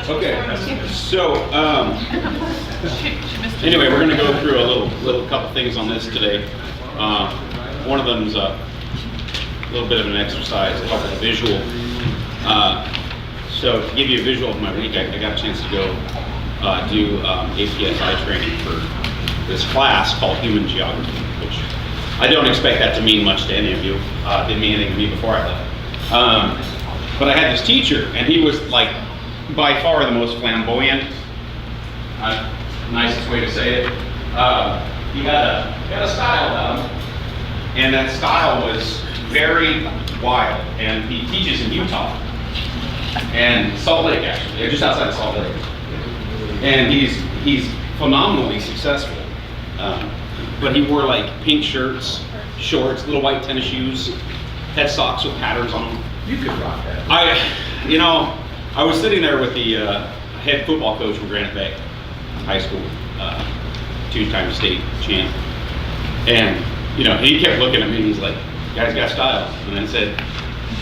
Okay, so anyway, we're going to go through a little couple things on this today. One of them is a little bit of an exercise to help with a visual. So to give you a visual of my week, I got a chance to go do APSI training for this class called Human Geography, which I don't expect that to mean much to any of you. It didn't mean anything to me before I left. But I had this teacher, and he was like by far the most flamboyant, nicest way to say it. He had a style about him, and that style was very wild. And he teaches in Utah and Salt Lake, actually, just outside of Salt Lake. And he's phenomenally successful. But he wore like pink shirts, shorts, little white tennis shoes, had socks with patterns on them. You could rock that. I was sitting there with the head football coach from Granite Bay High School, two-time state champ, and he kept looking at me. And he's like, "Guy's got style," and I said,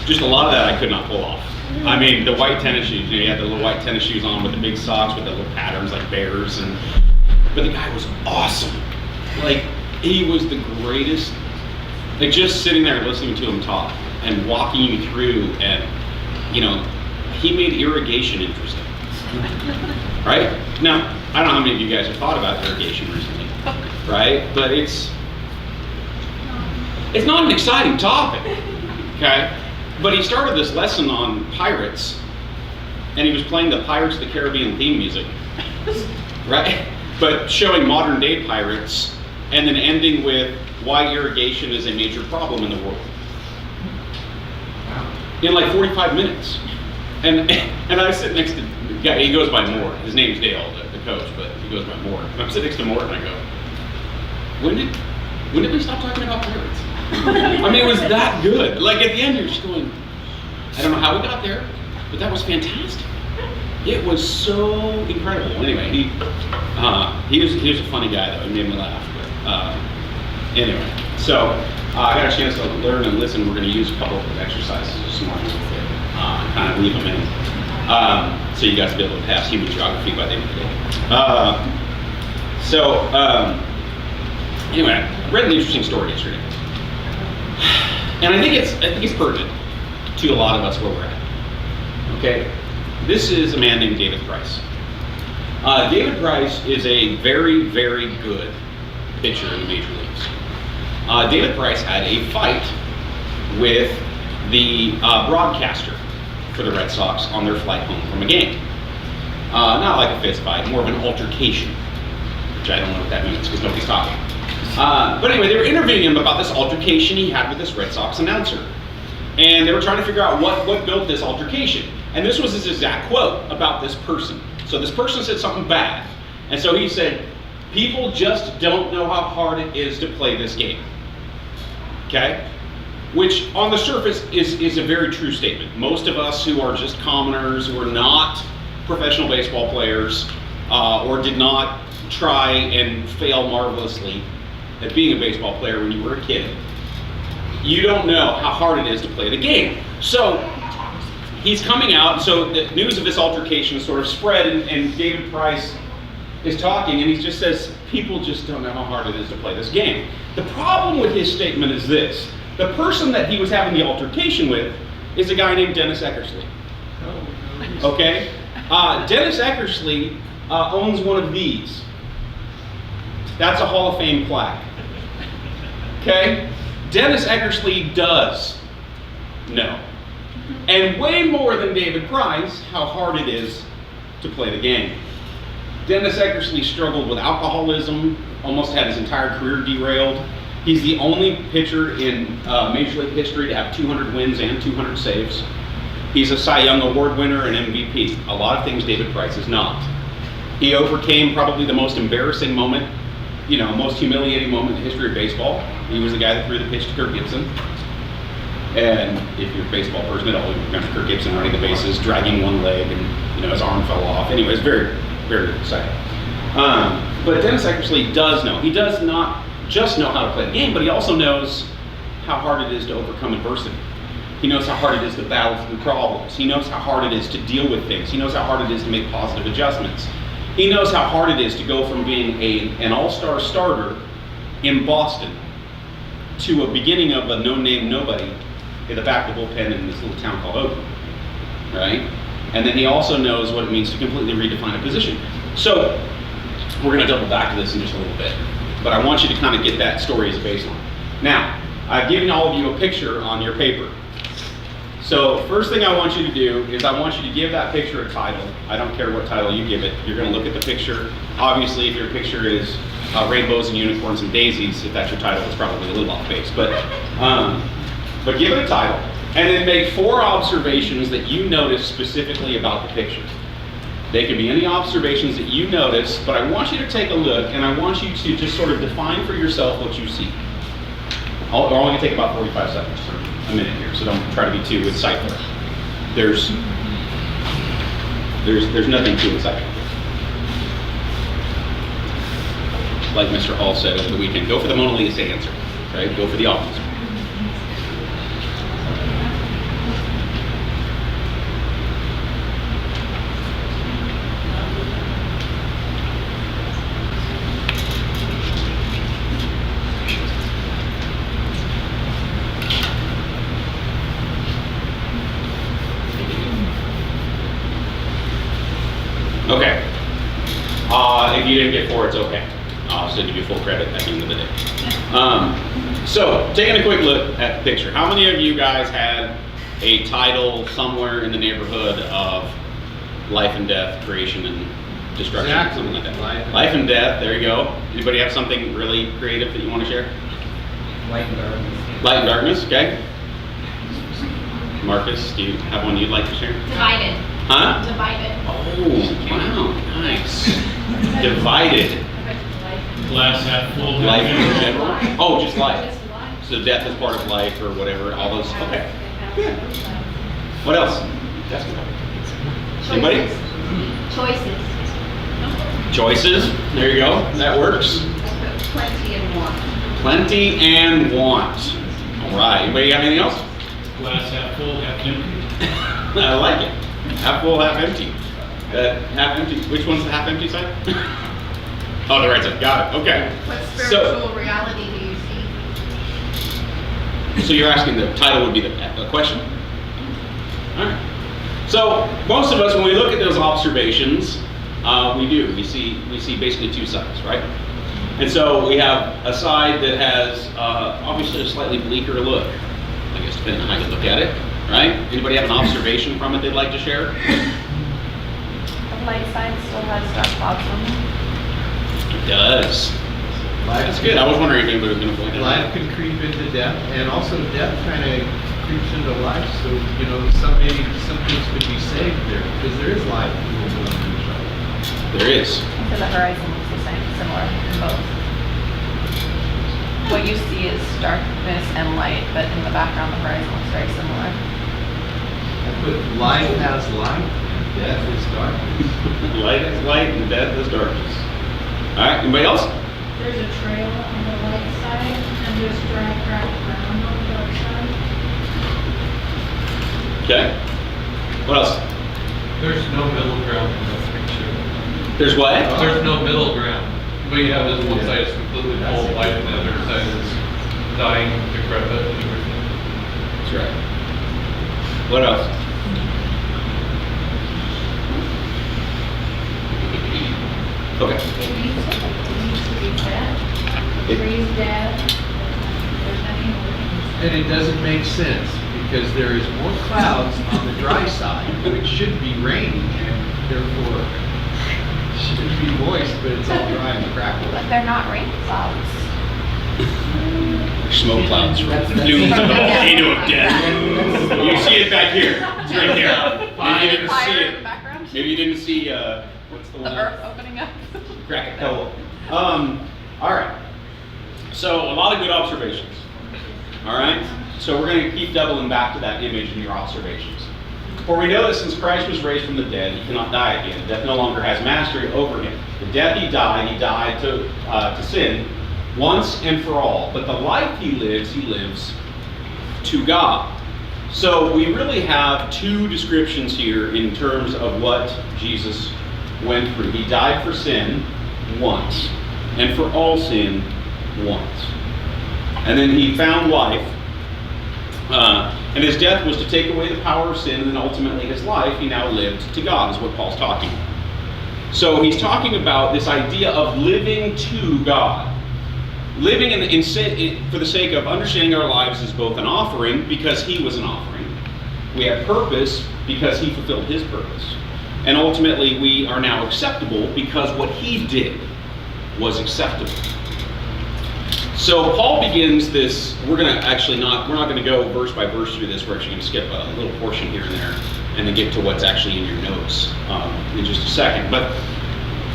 "Just a lot of that I could not pull off." I mean, the white tennis shoes. He had the little white tennis shoes on with the big socks with the little patterns like bears, but the guy was awesome. Like, he was the greatest. Like, just sitting there listening to him talk and walking you through, and he made irrigation interesting. Right? Now, I don't know how many of you guys have thought about irrigation recently, right? But it's not an exciting topic, okay? But he started this lesson on pirates, and he was playing the Pirates of the Caribbean theme music, right? But showing modern day pirates, and then ending with why irrigation is a major problem in the world. In like 45 minutes. And I sit next to the guy, he goes by Moore. His name's Dale, the coach, but he goes by Moore. And I'm sitting next to Moore and I go, when did we stop talking about pirates? I mean, it was that good. Like, at the end you're just going, I don't know how we got there, but that was fantastic. It was so incredible. Anyway, he was a funny guy though. He made me laugh. But anyway, so I got a chance to learn and listen. We're going to use a couple of exercises this morning and kind of leave them in, so you guys will be able to pass human geography by the end of the day. Anyway, I read an interesting story yesterday, and I think it's pertinent to a lot of us where we're at. Okay, this is a man named David Price. David Price is a very, very good pitcher in the major leagues. David Price had a fight with the broadcaster for the Red Sox on their flight home from a game. Not like a fist fight, more of an altercation, which I don't know what that means because nobody's talking. But anyway, they were interviewing him about this altercation he had with this Red Sox announcer. And they were trying to figure out what built this altercation. And this was his exact quote about this person. So this person said something bad. And so he said, "People just don't know how hard it is to play this game." Okay? Which on the surface is a very true statement. Most of us who are just commoners, who are not professional baseball players, or did not try and fail marvelously at being a baseball player when you were a kid, you don't know how hard it is to play the game. So he's coming out, so the news of this altercation sort of spread, and David Price is talking, and he just says, people just don't know how hard it is to play this game. The problem with his statement is this. The person that he was having the altercation with is a guy named Dennis Eckersley. Okay? Dennis Eckersley owns one of these. That's a Hall of Fame plaque. Okay? Dennis Eckersley does know, and way more than David Price, how hard it is to play the game. Dennis Eckersley struggled with alcoholism, almost had his entire career derailed. He's the only pitcher in Major League history to have 200 wins and 200 saves. He's a Cy Young Award winner and MVP. A lot of things David Price is not. He overcame probably the most embarrassing moment, most humiliating moment in the history of baseball. He was the guy that threw the pitch to Kirk Gibson. And if you're a baseball person at all, you remember Kirk Gibson running the bases, dragging one leg, and his arm fell off. Anyway, it's very, very exciting. But Dennis Eckersley does know. He does not just know how to play the game, but he also knows how hard it is to overcome adversity. He knows how hard it is to battle through problems. He knows how hard it is to deal with things. He knows how hard it is to make positive adjustments. He knows how hard it is to go from being an all-star starter in Boston to a beginning of a no-name nobody in the back of the bullpen in this little town called Oakland, right? And then he also knows what it means to completely redefine a position. So we're going to double back to this in just a little bit, but I want you to kind of get that story as a baseline. Now, I've given all of you a picture on your paper. So first thing I want you to do is I want you to give that picture a title. I don't care what title you give it. You're going to look at the picture. Obviously, if your picture is rainbows and unicorns and daisies, if that's your title, it's probably a little off base. But give it a title. And then make 4 observations that you notice specifically about the picture. They can be any observations that you notice, but I want you to take a look and I want you to just sort of define for yourself what you see. We're only going to take about 45 seconds or a minute here, so don't try to be too insightful. There's nothing too insightful. Like Mr. Hall said over the weekend, go for the Mona Lisa answer, right? Go for the officer. Okay. If you didn't get 4, it's okay. I'll still give you full credit at the end of the day. So, taking a quick look at the picture. How many of you guys had a title somewhere in the neighborhood of life and death, creation and destruction, Exactly. something like that? Life and death, there you go. Anybody have something really creative that you want to share? Light and darkness. Light and darkness, okay. Marcus, do you have one you'd like to share? Divided. Huh? Divided. Oh, wow, nice. Divided. Glass half full. Life in general? Oh, just life. Just life. So death is part of life or whatever, all those, okay. Good. What else? Jessica? Anybody? Choices. Choices, there you go, that works. Plenty and want. Plenty and want. All right, anybody got anything else? Glass half full, half empty. I like it. Half full, half empty. Half empty, which one's the half empty side? Oh, the right side, got it, okay. What So- spiritual reality do you see? So you're asking, the title would be the question? All right. So most of us, when we look at those observations, we see basically 2 sides, right? And so we have a side that has obviously a slightly bleaker look, I guess depending on how you look at it, right? Anybody have an observation from it they'd like to share? The light side still has dark clouds on it. It does. That's good. I was wondering if anybody was going to point that Life out. can creep into death, and also death kind of creeps into life. So some things could be saved there because there is life in the world of each other. There is. So the horizon looks the same, similar in both. What you see is darkness and light, but in the background, the horizon looks very similar. But life has light, and death is darkness. Light is light and death is darkness. All right. Anybody else? There's a trail on the light side and there's dry ground on the dark side. Okay. What else? There's no middle ground in this picture. There's what? There's no middle ground. What you have is one side is completely full of life and the other side is dying, decrepit, and everything. That's right. What else? Okay. It needs to be dead. Trees dead. There's nothing working. And it doesn't make sense because there is more clouds on the dry side, which should be rain, and therefore should be moist, but it's all dry and crackly. But they're not rain clouds. Smoke clouds from the dunes of the volcano of death. You see it back here. It's right there. Maybe you didn't see Fire in the it. background. Maybe you didn't see, what's the The one? earth opening up. Krakatoa. All right. So a lot of good observations. All right. So we're going to keep doubling back to that image in your observations. For we know that since Christ was raised from the dead, he cannot die again. Death no longer has mastery over him. The death he died to sin once and for all. But the life he lives to God. So we really have two descriptions here in terms of what Jesus went through. He died for sin once, and for all sin once. And then he found life, and his death was to take away the power of sin, and then ultimately his life, he now lived to God, is what Paul's talking about. So he's talking about this idea of living to God. Living for the sake of understanding our lives as both an offering, because he was an offering. We have purpose, because he fulfilled his purpose. And ultimately, we are now acceptable, because what he did was acceptable. So Paul begins this. We're not going to go verse by verse through this. We're actually going to skip a little portion here and there, and then get to what's actually in your notes in just a second. But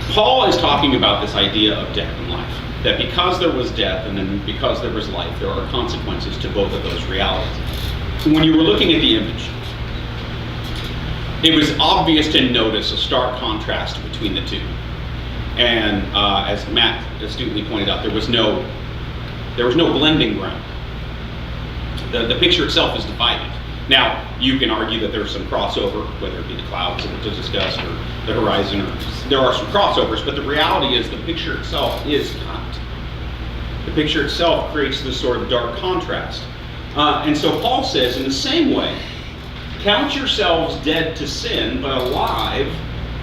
Paul is talking about this idea of death and life. That because there was death and then because there was life, there are consequences to both of those realities. When you were looking at the image, it was obvious to notice a stark contrast between the two. And as Matt astutely pointed out, there was no blending ground. The picture itself is divided. Now, you can argue that there's some crossover, whether it be the clouds that we just discussed or the horizon, or there are some crossovers, but the reality is the picture itself is cut. The picture itself creates this sort of dark contrast. And so Paul says, in the same way, count yourselves dead to sin, but alive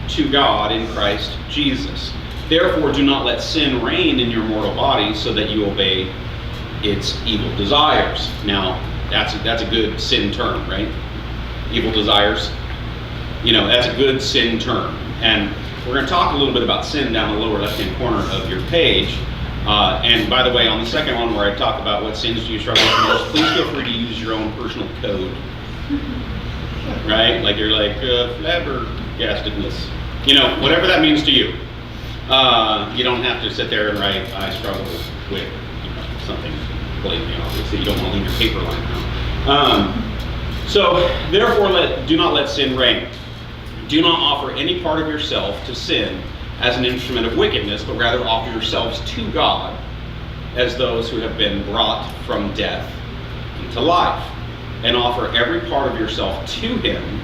to God in Christ Jesus. Therefore, do not let sin reign in your mortal bodies, so that you obey its evil desires. Now, that's a good sin term, right? Evil desires. That's a good sin term. And we're going to talk a little bit about sin down the lower left-hand corner of your page. And by the way, on the second one where I talk about what sins do you struggle with most, please feel free to use your own personal code. Right? Like you're like, flabbergastedness. Whatever that means to you. You don't have to sit there and write, I struggle with something blatantly obvious that you don't want to leave your paper lying around. So, therefore, do not let sin reign. Do not offer any part of yourself to sin as an instrument of wickedness, but rather offer yourselves to God as those who have been brought from death into life, and offer every part of yourself to him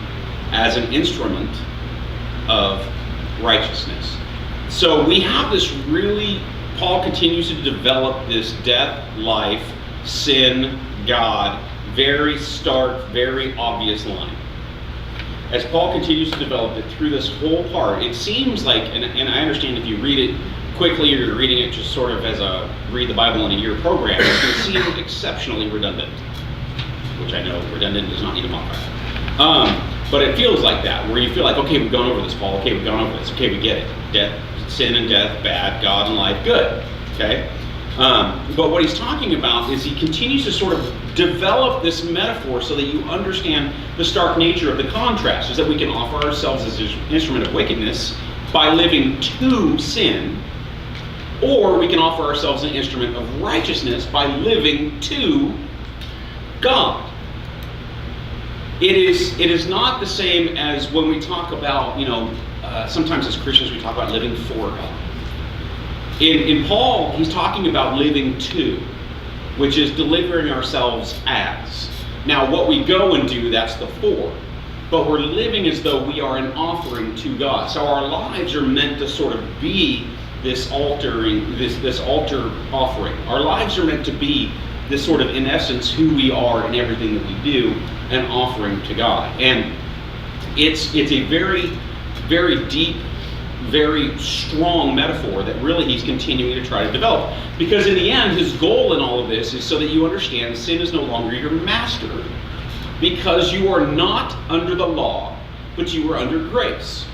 as an instrument of righteousness. So we have this Paul continues to develop this death, life, sin, God, very stark, very obvious line. As Paul continues to develop it through this whole part, it seems like, and I understand if you read it quickly or you're reading it just sort of as a read the Bible in a year program, it can seem exceptionally redundant, which I know redundant does not need a modifier. But it feels like that, where you feel like, okay, we've gone over this, Paul, okay, we've gone over this, okay, we get it. Death, sin and death, bad, God and life, good, okay? But what he's talking about is he continues to sort of develop this metaphor so that you understand the stark nature of the contrast, is that we can offer ourselves as an instrument of wickedness by living to sin, or we can offer ourselves an instrument of righteousness by living to God. It is not the same as when we talk about, sometimes as Christians we talk about living for God. In Paul, he's talking about living to, which is delivering ourselves as. Now, what we go and do, that's the for. But we're living as though we are an offering to God. So our lives are meant to sort of be this altering, this altar offering. Our lives are meant to be this sort of, in essence, who we are in everything that we do, an offering to God. And it's a very, very deep, very strong metaphor that really he's continuing to try to develop. Because in the end, his goal in all of this is so that you understand sin is no longer your master, because you are not under the law, but you are under grace.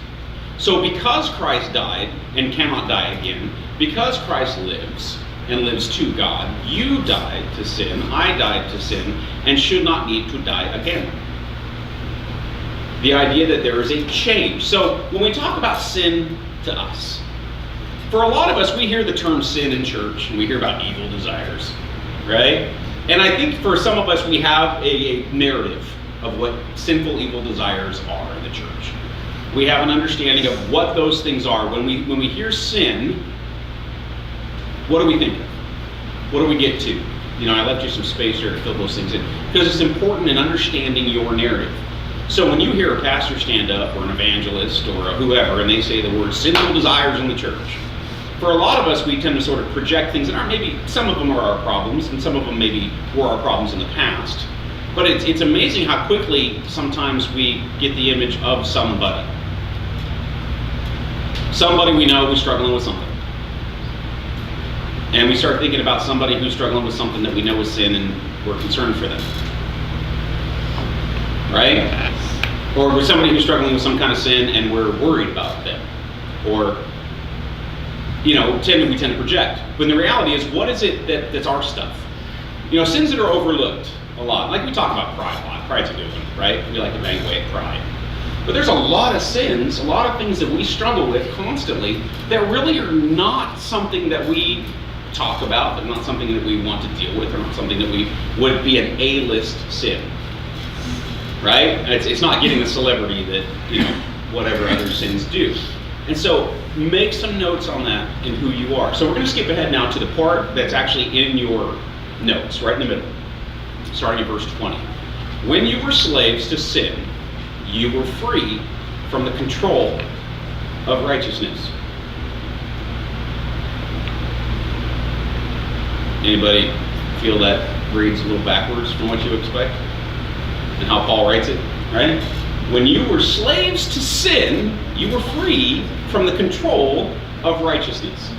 So because Christ died and cannot die again, because Christ lives and lives to God, you died to sin, I died to sin, and should not need to die again. The idea that there is a change. So when we talk about sin to us, for a lot of us, we hear the term sin in church, and we hear about evil desires, right? And I think for some of us, we have a narrative of what sinful, evil desires are in the church. We have an understanding of what those things are. When we hear sin, what do we think of? What do we get to? I left you some space here to fill those things in, because it's important in understanding your narrative. So when you hear a pastor stand up, or an evangelist, or whoever, and they say the word sinful desires in the church, for a lot of us, we tend to sort of project things that aren't, maybe some of them are our problems, and some of them maybe were our problems in the past. But it's amazing how quickly sometimes we get the image of somebody. Somebody we know who's struggling with something. And we start thinking about somebody who's struggling with something that we know is sin, and we're concerned for them. Right? Or with somebody who's struggling with some kind of sin and we're worried about them. Or, we tend to project. But the reality is, what is it that's our stuff? Sins that are overlooked a lot. Like we talk about pride a lot. Pride's a good one, right? We like to bang away at pride. But there's a lot of sins, a lot of things that we struggle with constantly that really are not something that we talk about, they're not something that we want to deal with, or not something that we would be an A-list sin. Right? It's not getting the celebrity that, whatever other sins do. And so make some notes on that and who you are. So we're going to skip ahead now to the part that's actually in your notes, right in the middle, starting at verse 20. When you were slaves to sin, you were free from the control of righteousness. Anybody feel that reads a little backwards from what you expect? And how Paul writes it, right? When you were slaves to sin, you were free from the control of righteousness.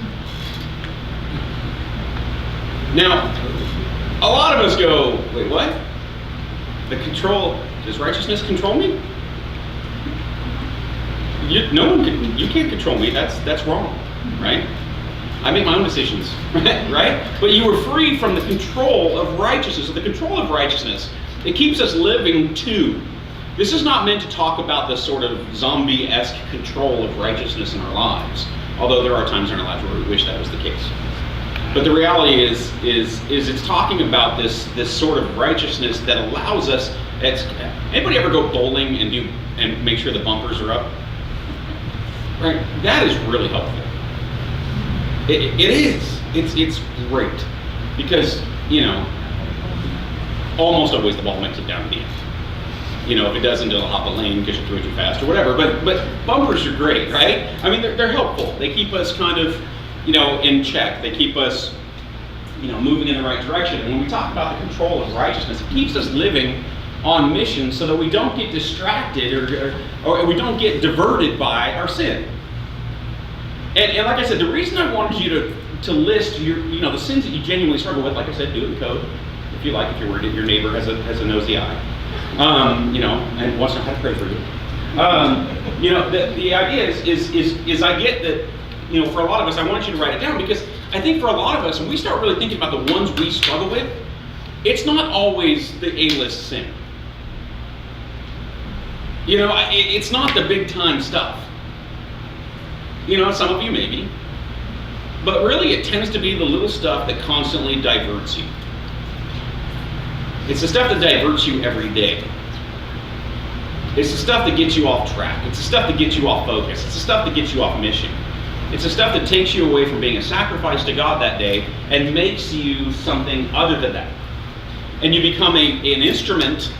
Now, a lot of us go, wait, what? Does righteousness control me? You can't control me, that's wrong, right? I make my own decisions, right? But you were free from the control of righteousness. So the control of righteousness, it keeps us living too. This is not meant to talk about the sort of zombie-esque control of righteousness in our lives, although there are times in our lives where we wish that was the case. But the reality is it's talking about this sort of righteousness that allows us. Anybody ever go bowling and make sure the bumpers are up? Right? That is really helpful. It is. It's great because almost always the ball makes it down to the end. If it doesn't, it'll hop a lane because you threw it too fast or whatever. But bumpers are great, right? I mean, they're helpful. They keep us kind of, in check. They keep us, moving in the right direction. And when we talk about the control of righteousness, it keeps us living on mission so that we don't get distracted or we don't get diverted by our sin. And like I said, the reason I wanted you to list your, the sins that you genuinely struggle with, like I said, do it in code. If you like, if you're worried, your neighbor has a nosy eye. And wants to know how to pray for you. The idea is I get that, for a lot of us, I want you to write it down because I think for a lot of us, when we start really thinking about the ones we struggle with, it's not always the A-list sin. It's not the big time stuff. Some of you maybe. But really it tends to be the little stuff that constantly diverts you. It's the stuff that diverts you every day. It's the stuff that gets you off track. It's the stuff that gets you off focus. It's the stuff that gets you off mission. It's the stuff that takes you away from being a sacrifice to God that day and makes you something other than that. And you become an instrument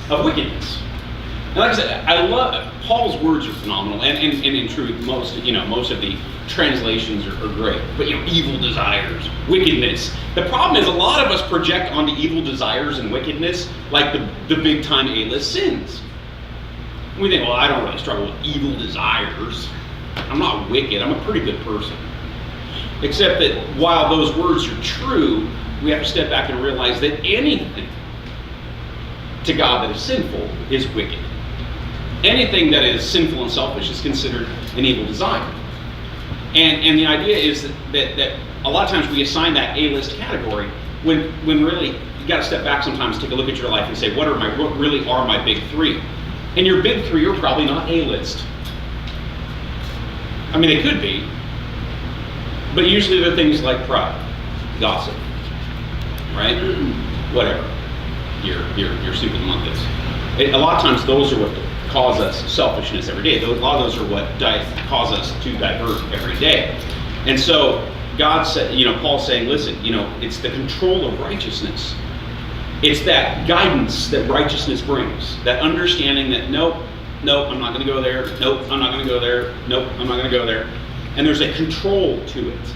of wickedness. And like I said, I love Paul's words are phenomenal, and in truth, most of the translations are great. But evil desires, wickedness. The problem is a lot of us project onto evil desires and wickedness like the big time A-list sins. We think, well, I don't really struggle with evil desires. I'm not wicked. I'm a pretty good person. Except that while those words are true, we have to step back and realize that anything to God that is sinful is wicked. Anything that is sinful and selfish is considered an evil desire. And the idea is that a lot of times we assign that A-list category when really you got to step back sometimes, take a look at your life and say, what really are my big three? And your big three are probably not A-list. I mean, they could be, but usually they're things like pride, gossip, right? Whatever your stupid month is. A lot of times those are what cause us selfishness every day. A lot of those are what cause us to divert every day. And so God said, Paul's saying, listen, it's the control of righteousness. It's that guidance that righteousness brings, that understanding that nope, I'm not going to go there. Nope, I'm not going to go there. Nope, I'm not going to go there. And there's a control to it.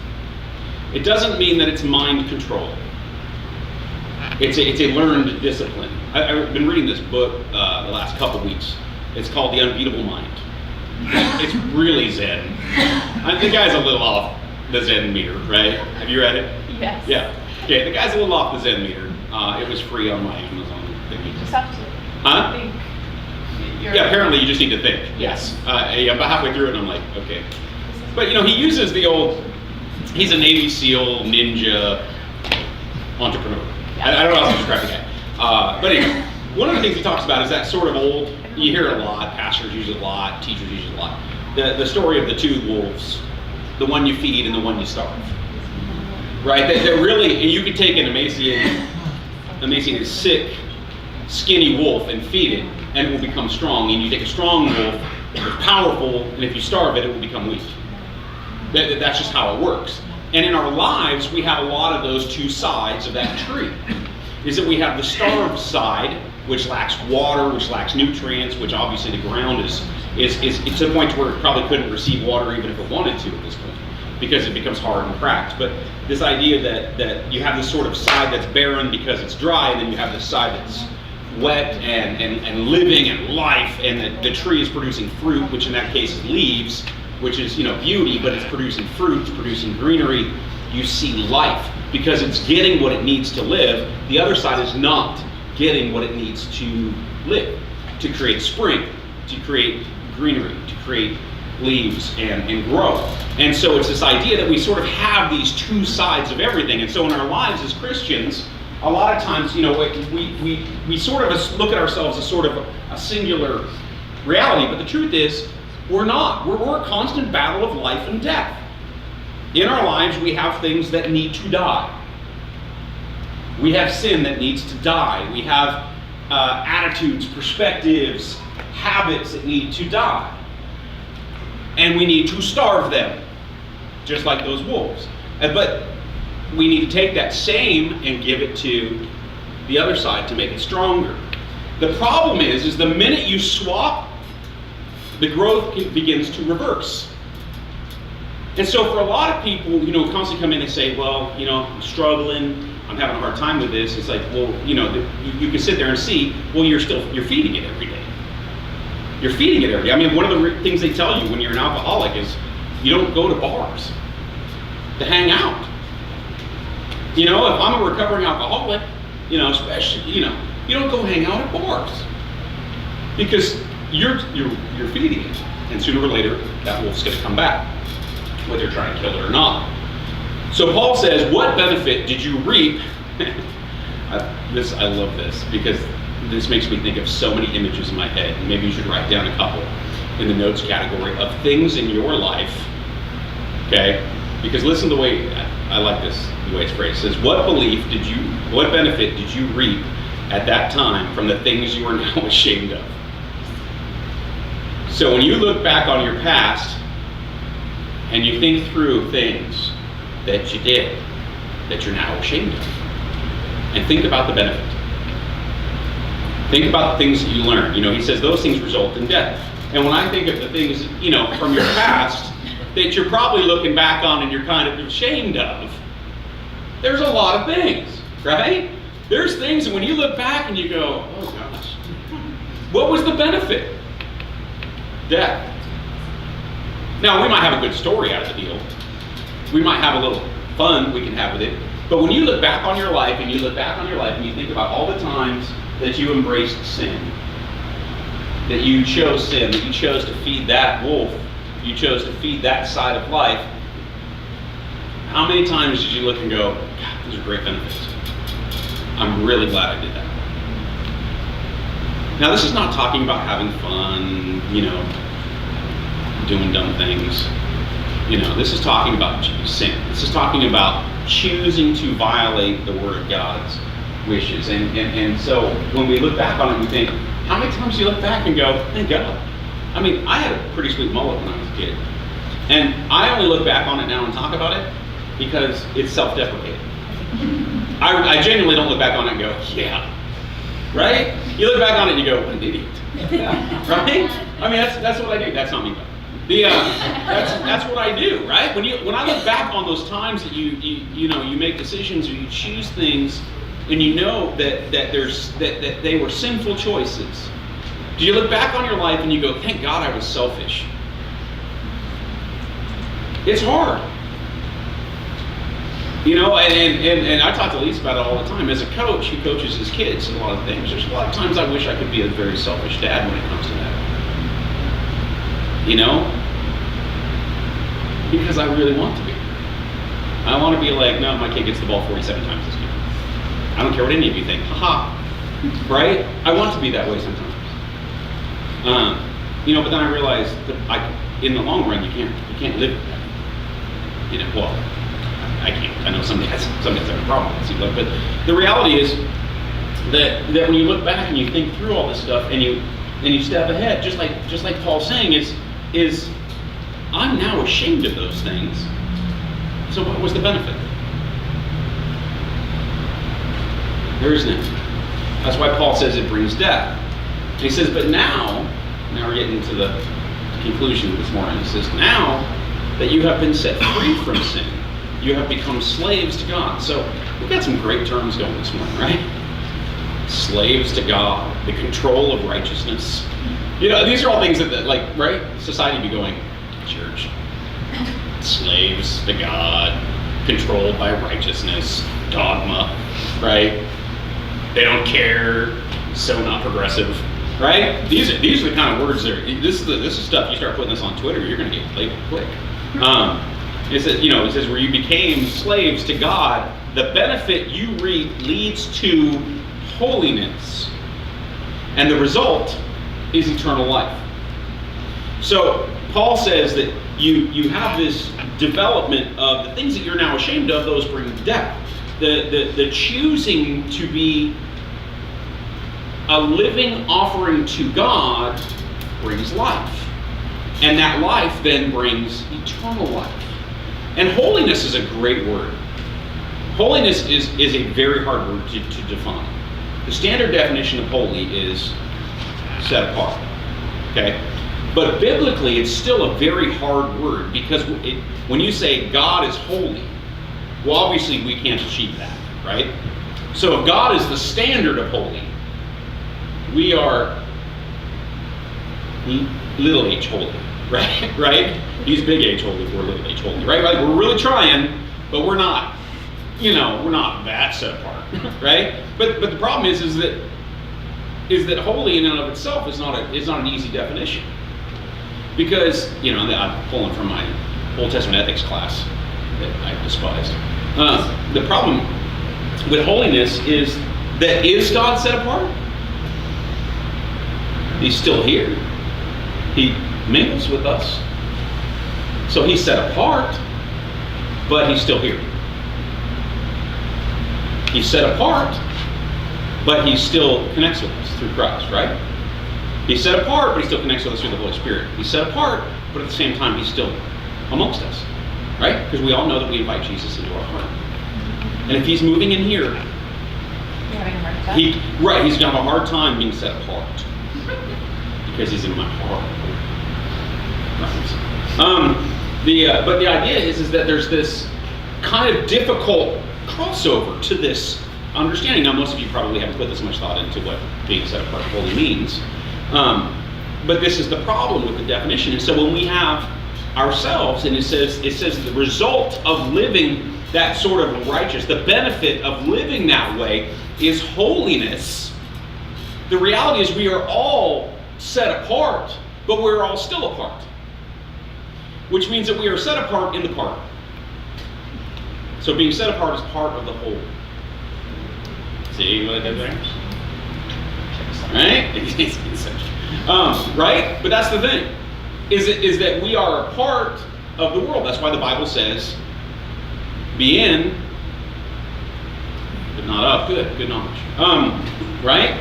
It doesn't mean that it's mind control. It's a learned discipline. I've been reading this book the last couple weeks. It's called The Unbeatable Mind. It's really Zen. The guy's a little off the Zen meter, right? Have you read it? Yes. Yeah. Okay, the guy's a little off the Zen meter. It was free on my Amazon thingy. Just have to Huh? think. Yeah, apparently you just need to think. Yes. Yeah, about halfway through it, and I'm like, okay. But he uses the old, he's a Navy SEAL ninja entrepreneur. I don't know how to describe the guy. But anyway, one of the things he talks about is that sort of old, you hear it a lot, pastors use it a lot, teachers use it a lot. The story of the two wolves, the one you feed and the one you starve. Right? That really, and you could take an emaciated, sick, skinny wolf and feed it, and it will become strong. And you take a strong wolf, it's powerful, and if you starve it, it will become weak. That's just how it works. And in our lives, we have a lot of those two sides of that tree. Is that we have the starved side, which lacks water, which lacks nutrients, which obviously the ground is to the point where it probably couldn't receive water even if it wanted to at this point, because it becomes hard and cracked. But this idea that you have this sort of side that's barren because it's dry, and then you have this side that's wet and living and life, and that the tree is producing fruit, which in that case is leaves, which is beauty, but it's producing fruit, it's producing greenery. You see life because it's getting what it needs to live. The other side is not getting what it needs to live, to create spring, to create greenery, to create leaves and grow. And so it's this idea that we sort of have these two sides of everything. And so in our lives as Christians, a lot of times, we sort of look at ourselves as sort of a singular reality, but the truth is, we're not. We're a constant battle of life and death. In our lives, we have things that need to die. We have sin that needs to die. We have attitudes, perspectives, habits that need to die. And we need to starve them, just like those wolves. But we need to take that same and give it to the other side to make it stronger. The problem is the minute you swap, the growth begins to reverse. And so for a lot of people, constantly come in and say, well, I'm struggling, I'm having a hard time with this. It's like, well, you can sit there and see, well, you're feeding it every day. You're feeding it every day. I mean, one of the things they tell you when you're an alcoholic is you don't go to bars to hang out. If I'm a recovering alcoholic, especially, you don't go hang out at bars because you're feeding it, and sooner or later that wolf's going to come back, whether you're trying to kill it or not. So Paul says, what benefit did you reap? I love this because this makes me think of so many images in my head, and maybe you should write down a couple in the notes category of things in your life, okay? Because listen to the way, I like this, the way it's phrased. It says, what benefit did you reap at that time from the things you are now ashamed of? So when you look back on your past and you think through things that you did that you're now ashamed of, and think about the benefit. Think about the things that you learned. He says those things result in death. And when I think of the things, from your past that you're probably looking back on and you're kind of ashamed of, there's a lot of things, right? There's things, and when you look back and you go, oh gosh, what was the benefit? Death. Now, we might have a good story out of the deal. We might have a little fun we can have with it. But when you look back on your life and you think about all the times that you embraced sin, that you chose sin, that you chose to feed that wolf, you chose to feed that side of life, how many times did you look and go, God, those are great benefits. I'm really glad I did that. Now, this is not talking about having fun, doing dumb things. This is talking about sin. This is talking about choosing to violate the Word of God's wishes. And so when we look back on it, we think, how many times do you look back and go, thank God? I mean, I had a pretty sweet mullet when I was a kid. And I only look back on it now and talk about it because it's self-deprecating. I genuinely don't look back on it and go, yeah, right? You look back on it and you go, what an idiot, right? I mean, that's what I do. That's not me, though. That's what I do, right? When I look back on those times that you make decisions or you choose things, and you know that they were sinful choices. Do you look back on your life and you go, thank God I was selfish? It's hard. And I talk to Lisa about it all the time. As a coach, he coaches his kids in a lot of things. There's a lot of times I wish I could be a very selfish dad when it comes to that. Because I really want to be. I want to be like, no, my kid gets the ball 47 times this game. I don't care what any of you think. Haha. Right? I want to be that way sometimes. But then I realized that in the long run, you can't live with that. Well, I can't. I know somebody has a problem with it, but the reality is that when you look back and you think through all this stuff and you step ahead, just like Paul's saying, is I'm now ashamed of those things. So what was the benefit? There is none. That's why Paul says it brings death. And he says, but now we're getting to the conclusion this morning. He says, now that you have been set free from sin, you have become slaves to God. So we've got some great terms going this morning, right? Slaves to God, the control of righteousness. These are all things that right? Society be going, church. Slaves to God, controlled by righteousness, dogma, right? They don't care, so not progressive, right? These are the kind of words that this is stuff you start putting this on Twitter, you're going to get labeled quick. It says where you became slaves to God, the benefit you reap leads to holiness, and the result is eternal life. So Paul says that you have this development of the things that you're now ashamed of, those bring death. The choosing to be a living offering to God brings life. And that life then brings eternal life. And holiness is a great word. Holiness is a very hard word to define. The standard definition of holy is set apart. Okay? But biblically, it's still a very hard word because when you say God is holy, well, obviously we can't achieve that, right? So if God is the standard of holy, we are little h holy, right? Right? He's big H holy, we're little h holy, right? Like we're really trying, but we're not, we're not that set apart, right? But the problem is that holy in and of itself is not an easy definition. Because, I'm pulling from my Old Testament ethics class that I despised. The problem with holiness is that is God set apart? He's still here. He mingles with us. So he's set apart, but he's still here. He's set apart, but he still connects with us through Christ, right? He's set apart, but he still connects with us through the Holy Spirit. He's set apart, but at the same time, he's still amongst us, right? Because we all know that we invite Jesus into our heart. And if he's moving in here, he's going to have a hard time being set apart because he's in my heart. But the idea is that there's this kind of difficult crossover to this understanding. Now, most of you probably haven't put this much thought into what being set apart fully means. But this is the problem with the definition. And so when we have ourselves, and it says the result of living that sort of righteous, the benefit of living that way is holiness. The reality is we are all set apart, but we're all still apart. Which means that we are set apart in the part. So being set apart is part of the whole. See what I did there? Right? Right? But that's the thing. Is that we are a part of the world. That's why the Bible says, be in, but not of. Good knowledge. Right?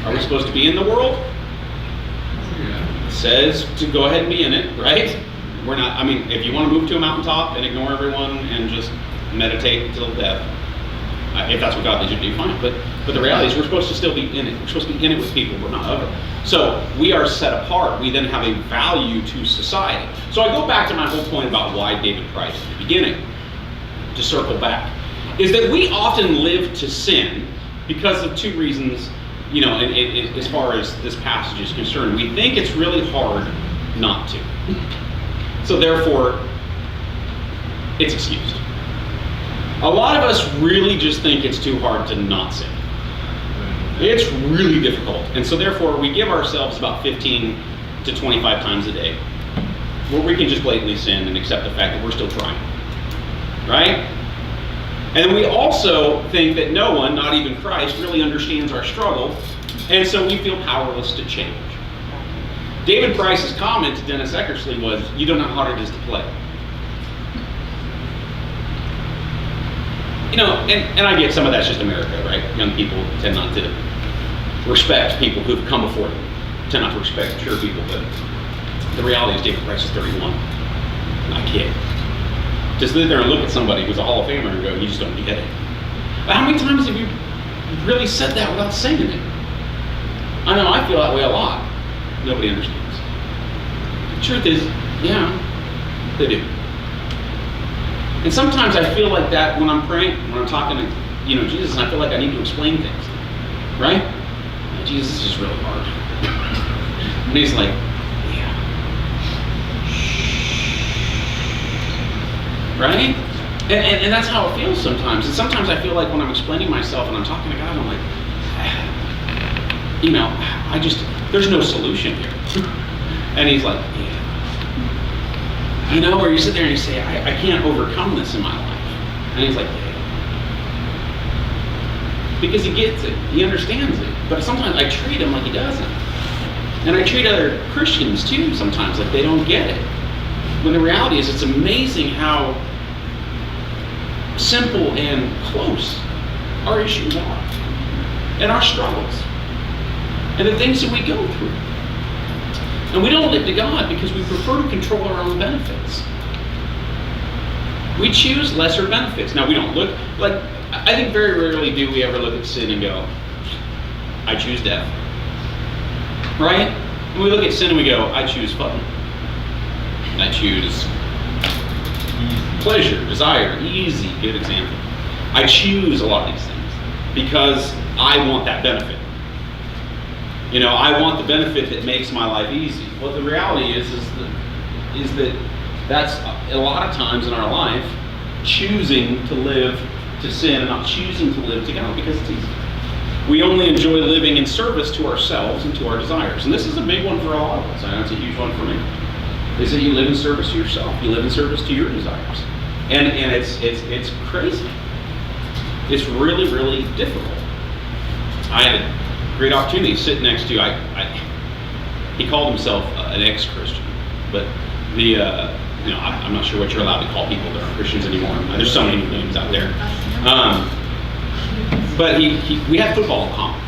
Are we supposed to be in the world? It says to go ahead and be in it, right? We're not, if you want to move to a mountaintop and ignore everyone and just meditate till death. If that's what God leads you to do, fine. But the reality is we're supposed to still be in it. We're supposed to be in it with people. We're not of it. So we are set apart. We then have a value to society. So I go back to my whole point about why David Price at the beginning, to circle back, is that we often live to sin because of two reasons, you know, as far as this passage is concerned. We think it's really hard not to. So therefore, it's excused. A lot of us really just think it's too hard to not sin. It's really difficult. And so therefore, we give ourselves about 15 to 25 times a day where we can just blatantly sin and accept the fact that we're still trying. Right? And we also think that no one, not even Christ, really understands our struggle, and so we feel powerless to change. David Price's comment to Dennis Eckersley was, "You don't know how hard it is to play." You know, and I get some of that's just America, right? Young people tend not to respect people who've come before them, tend not to respect mature people, but the reality is David Price is 31, not a kid. Just sit there and look at somebody who's a Hall of Famer and go, "You just don't get it." But how many times have you really said that without saying it? I know I feel that way a lot. Nobody understands. The truth is, yeah, they do. And sometimes I feel like that when I'm praying, when I'm talking to, you know, Jesus, and I feel like I need to explain things, right? Like, Jesus, this is really hard. And he's like, yeah. Right? And that's how it feels sometimes. And sometimes I feel like when I'm explaining myself and I'm talking to God, I'm like, you know, there's no solution here. And he's like, yeah. You know, or you sit there and you say, I can't overcome this in my life. And he's like, yeah. Because he gets it. He understands it. But sometimes I treat him like he doesn't. And I treat other Christians too sometimes like they don't get it. When the reality is it's amazing how simple and close our issues are. And our struggles. And the things that we go through. And we don't live to God because we prefer to control our own benefits. We choose lesser benefits. Now we don't look, like, I think very rarely do we ever look at sin and go, I choose death. Right? And we look at sin and we go, I choose fun. I choose pleasure, desire, easy, good example. I choose a lot of these things because I want that benefit. You know, I want the benefit that makes my life easy. Well, the reality is that that's a lot of times in our life choosing to live to sin and not choosing to live to God because it's easy. We only enjoy living in service to ourselves and to our desires. And this is a big one for a lot of us. I know it's a huge one for me. Is that you live in service to yourself. You live in service to your desires. And it's crazy. It's really, really difficult. I had a great opportunity to sit next to, he called himself an ex-Christian, but I'm not sure what you're allowed to call people that aren't Christians anymore. There's so many names out there. But we had football in common.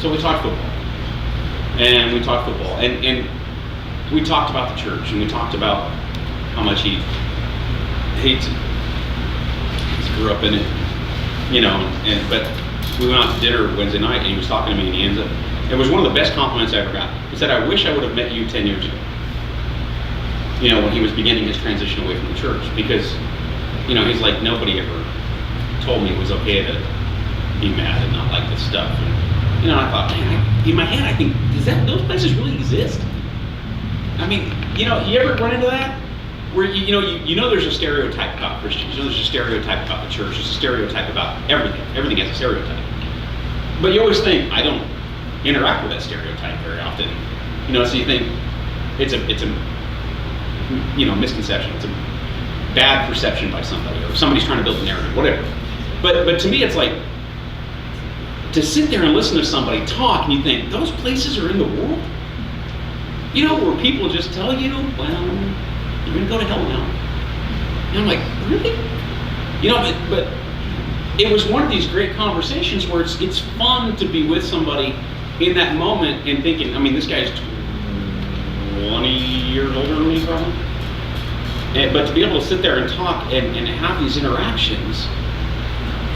So we talked football. And we talked football. And we talked about the church, and we talked about how much he hates it. He grew up in it, but we went out to dinner Wednesday night, and he was talking to me, and he ends up, it was one of the best compliments I ever got. He said, I wish I would have met you 10 years ago. When he was beginning his transition away from the church, because, he's like, nobody ever told me it was okay to be mad and not like this stuff. And, I thought, man, in my head, I think, those places really exist? I mean, you ever run into that? Where, there's a stereotype about Christians. There's a stereotype about the church. There's a stereotype about everything. Everything has a stereotype. But you always think, I don't interact with that stereotype very often. So you think it's a misconception. It's a bad perception by somebody, or somebody's trying to build a narrative, whatever. But to me, it's like, to sit there and listen to somebody talk, and you think, those places are in the world? Where people just tell you, well, you're going to go to hell now. And I'm like, really? But it was one of these great conversations where it's fun to be with somebody in that moment and thinking, this guy's 20 years older than me, probably. But to be able to sit there and talk and have these interactions,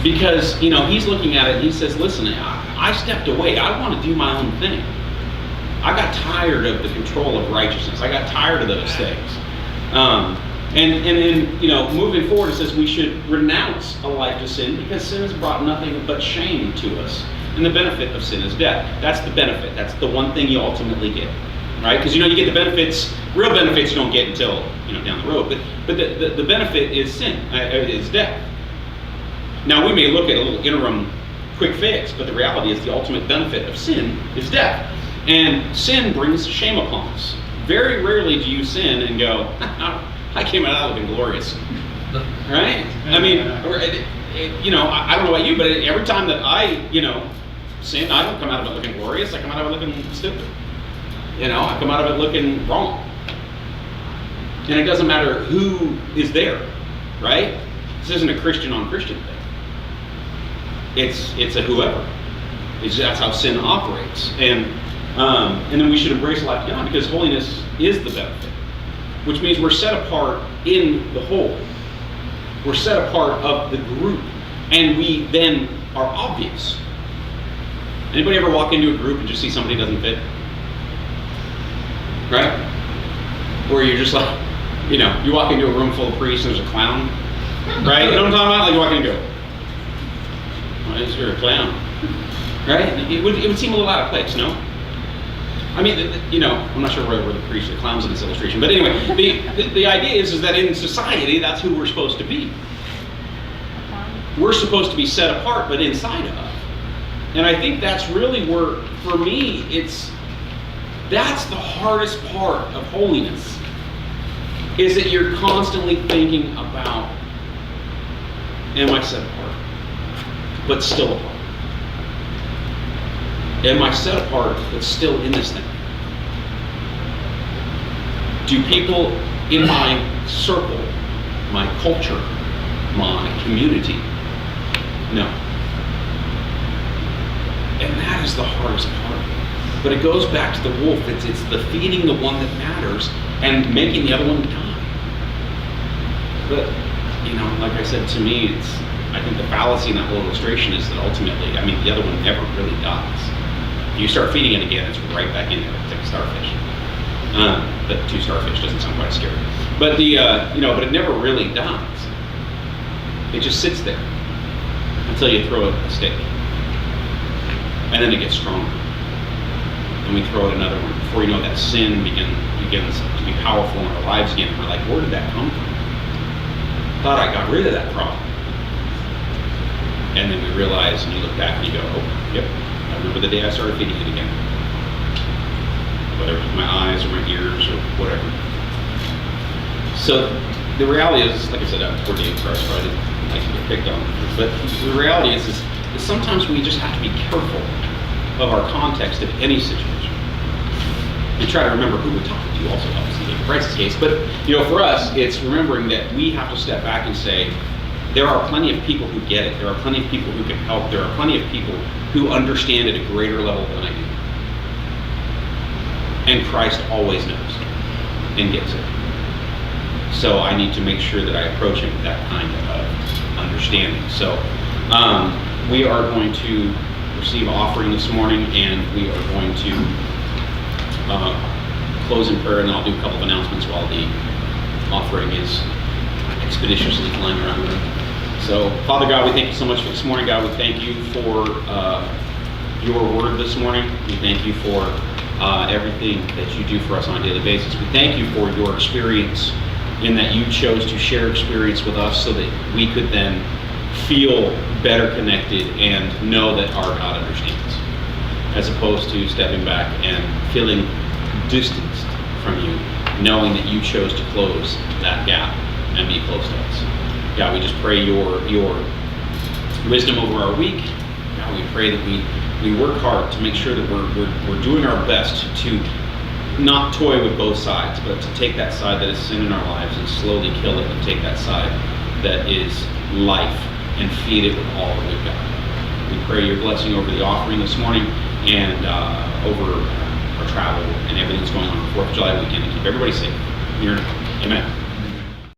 because, you know, he's looking at it and he says, listen, I stepped away. I want to do my own thing. I got tired of the control of righteousness. I got tired of those things. And then, you know, moving forward, it says we should renounce a life to sin because sin has brought nothing but shame to us. And the benefit of sin is death. That's the benefit. That's the one thing you ultimately get, right? Because, you know, you get the benefits, real benefits you don't get until, you know, down the road. But the benefit is sin, is death. Now, we may look at a little interim quick fix, but the reality is the ultimate benefit of sin is death. And sin brings shame upon us. Very rarely do you sin and go, I came out looking glorious, right? I mean, you know, I don't know about you, but every time that I, you know, sin, I don't come out of it looking glorious. I come out of it looking stupid. You know, I come out of it looking wrong. And it doesn't matter who is there, right? This isn't a Christian on Christian thing. It's a whoever. That's how sin operates. And then we should embrace life beyond, because holiness is the benefit, which means we're set apart in the whole. We're set apart of the group, and we then are obvious. Anybody ever walk into a group and just see somebody doesn't fit? Right? Or you're just like, you know, you walk into a room full of priests and there's a clown, right? You know what I'm talking about? Like you walk in and go, why is there a clown? Right? It would seem a little out of place, no? I mean, you know, I'm not sure where the priest, the clown's in this illustration, but anyway, the idea is that in society, that's who we're supposed to be. We're supposed to be set apart, but inside of. And I think that's really where, for me, that's the hardest part of holiness, is that you're constantly thinking about, am I set apart, but still apart? Am I set apart, but still in this thing? Do people in my circle, my culture, my community, know? And that is the hardest part. But it goes back to the wolf. It's the feeding the one that matters and making the other one die. But, you know, like I said, to me, I think the fallacy in that whole illustration is that ultimately, I mean, the other one never really dies. If you start feeding it again, it's right back in there. It's like a starfish. But 2 starfish doesn't sound quite scary. But you know, but it never really dies. It just sits there until you throw it a stick. And then it gets stronger. And we throw it another one. Before you know, that sin begins to be powerful in our lives again. And we're like, where did that come from? Thought I got rid of that problem. And then we realize, and you look back and you go, oh, yep, I remember the day I started feeding it again. Whether it was my eyes or my ears or whatever. So the reality is, like I said, I'm coordinating Christ, so I didn't like to get picked on. But the reality is sometimes we just have to be careful of our context of any situation. And try to remember who we're talking to also helps in Christ's case. But, you know, for us, it's remembering that we have to step back and say, there are plenty of people who get it. There are plenty of people who can help. There are plenty of people who understand at a greater level than I do. And Christ always knows and gets it. So I need to make sure that I approach him with that kind of understanding. So we are going to receive offering this morning, and we are going to close in prayer, and then I'll do a couple of announcements while the offering is expeditiously flying around the room. So, Father God, we thank you so much for this morning. God, we thank you for your word this morning. We thank you for everything that you do for us on a daily basis. We thank you for your experience, in that you chose to share experience with us so that we could then feel better connected and know that our God understands, as opposed to stepping back and feeling distanced from you, knowing that you chose to close that gap and be close to us. God, we just pray your wisdom over our week. God, we pray that we work hard to make sure that we're doing our best to not toy with both sides, but to take that side that is sin in our lives and slowly kill it, and take that side that is life and feed it with all that we've got. We pray your blessing over the offering this morning and over our travel and everything that's going on for 4th of July weekend, and keep everybody safe. Amen.